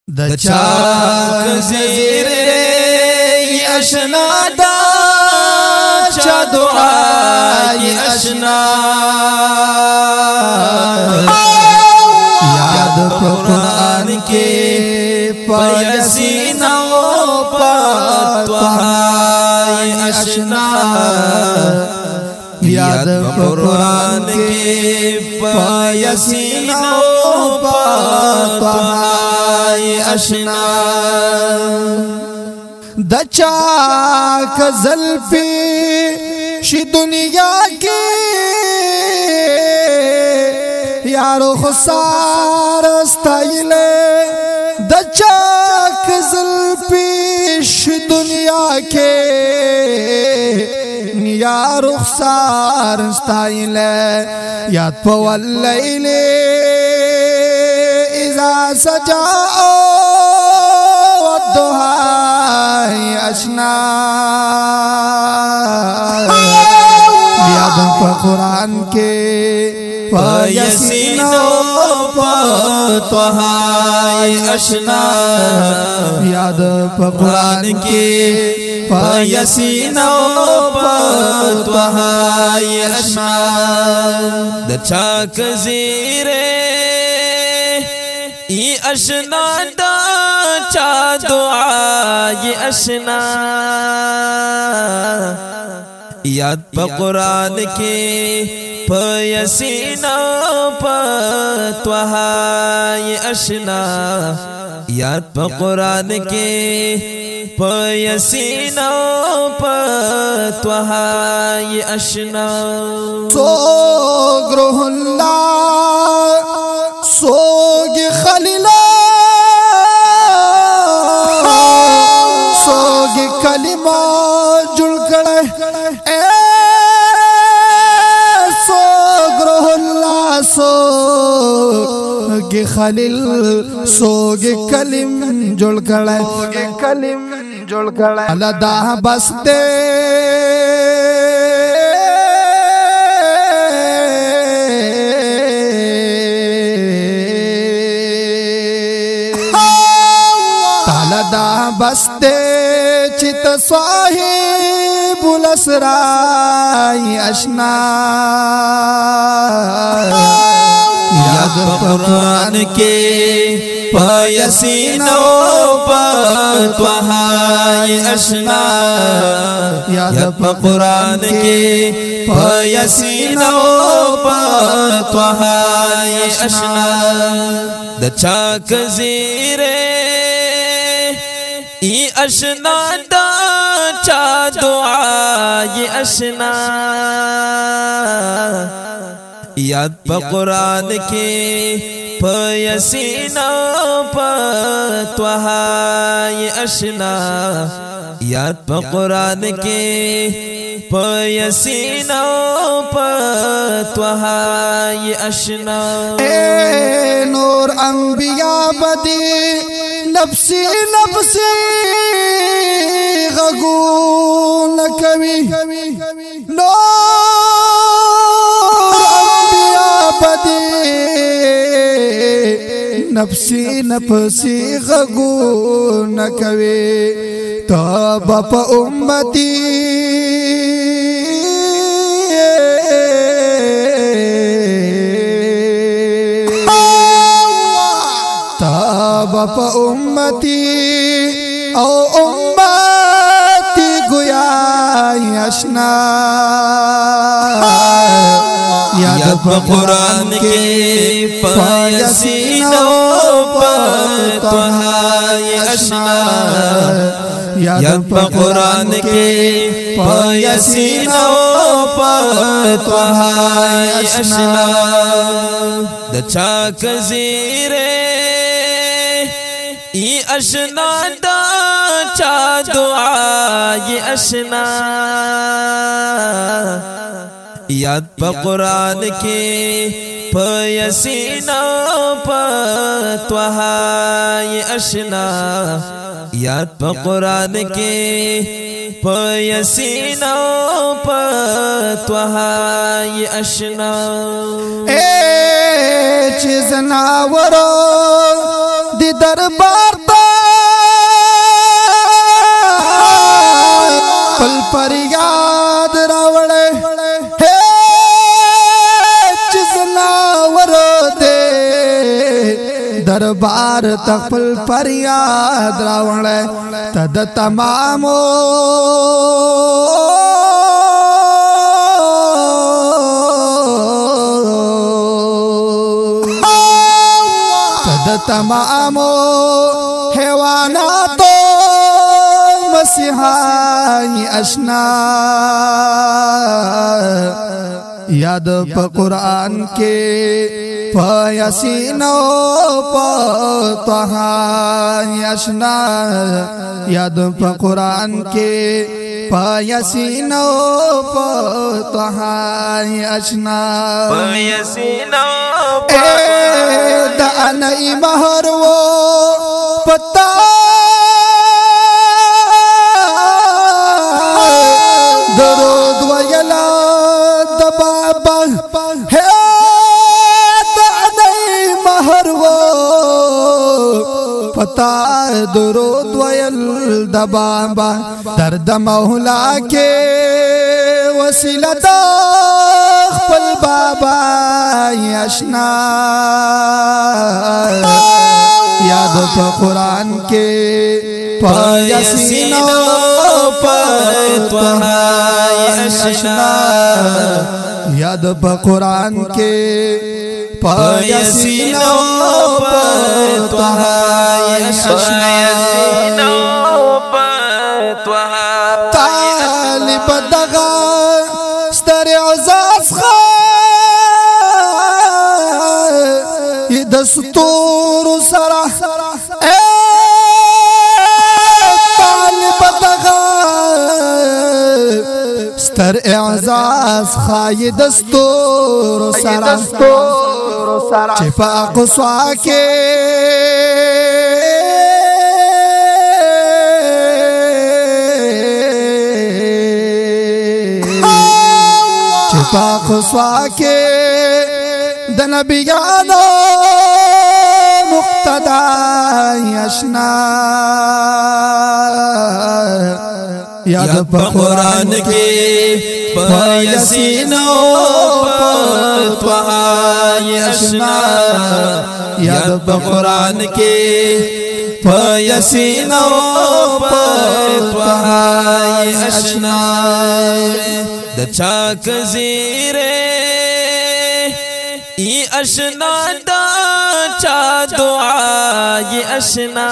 د چا زیر اشنا دا چا دعای اشنا یاد قرآن کے پیسین و پتوہای اشنا یاد قرآن کے پیسین و پتوہای اشنا دچا کزل پی شی دنیا کی یارو خسار استایلے دچا کزل پی شی دنیا کے یارو خسار استایلے یاد پواللیل اذا سجاؤ والدہائی اشنا یاد پا قرآن کے یسین و پتوہائی اشنا یاد پا قرآن کے یسین و پتوہائی اشنا دچا کزیرے ای اشنا دا چا دعای اشنا یاد پا قرآن کے یسین و پتوہائی اشنا یاد پا قرآن کے یسین و پتوہائی اشنا سوگ روح اللہ سوگ خلیلہ سوگ کلمہ جڑ کڑے سوگ روح اللہ سوگ خلیل سوگ کلم جڑ کڑے اللہ دا بستے دا بستے چت صاحب الاسرائی اشنا یاد قرآن کے یسین و پتوہائی اشنا یاد قرآن کے یسین و پتوہائی اشنا دچا کزیرے ای اشنا دا چا دعای اشنا یاد پا قرآن کے یسین و پتوہائی اشنا یاد پا قرآن کے یسین و پتوہائی اشنا اے نور انبیاء بدی نفسی نفسی غگون کمی نور انبیاء بدی نفسی نفسی غگون کمی توبہ پا امتی توبہ امتی او امتی گویا اشنا یاد پا قرآن کے یسین و پتوہائی اشنا یاد پا قرآن کے یسین و پتوہائی اشنا دچا کزیرے ای اشنا دا چا دعای اشنا یاد پا قرآن کے یسین و پتوہائی اشنا یاد پا قرآن کے یسین و پتوہائی اشنا اے چیز ناورو دی در دربار تا پل پر یاد راوڑے چزنا ورده دربار تا پل پر یاد راوڑے تد تمامو تمامو حیواناتو مسیحائی اشنا یاد پا قرآن کے پا یاسینو پا طہائی اشنا یاد پا قرآن کے پا یاسینو پا طہائی اشنا پا یاسینو دا انئی مہر وہ پتا درود ویلا دبابا ہے دا انئی مہر وہ پتا درود ویل دبابا درد مولا کے وسیلہ دا خپل بابا یاشنا یاد پا قرآن کے پا یاسین پا طہا یاشنا یاد پا قرآن کے پا یاسین پا طہا یاشنا طالب دغا ستر عزاز خواہ دستور سرا طالب دغا ستر اعزاز خواہ دستور سرا چپا قصوا کے چپا قصوا کے دنبیانو مقتدا یشنا یاد پا قرآن کے پا یاسینو پا طہا یشنا یاد پا قرآن کے پا یاسینو پا طہا یشنا دا چاک زیرے یہ اشنا دا چا دعا یہ اشنا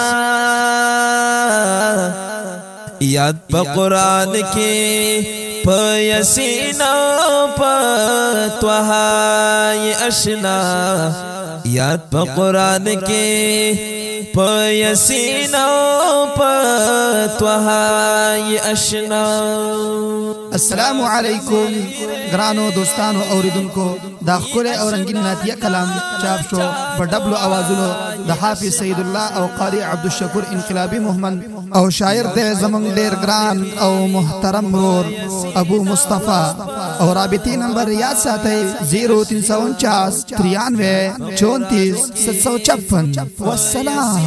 یاد پا قرآن کے پا یاسین پا طہا یہ اشنا یاد پا قرآن کے پا یاسین پا طہا یہ اشنا السلام علیکم گرانو دوستانو اوریدن کو دا خکل او رنگین ناتیہ کلام چاپ شو بڑبلو آوازلو دا حافظ سید اللہ او قاری عبدالشکر انقلابی محمد او شاعر دے زمان دیر گران او محترم رور ابو مصطفیٰ او رابطی نمبر یاد ساتے 0349 93 34 756 والسلام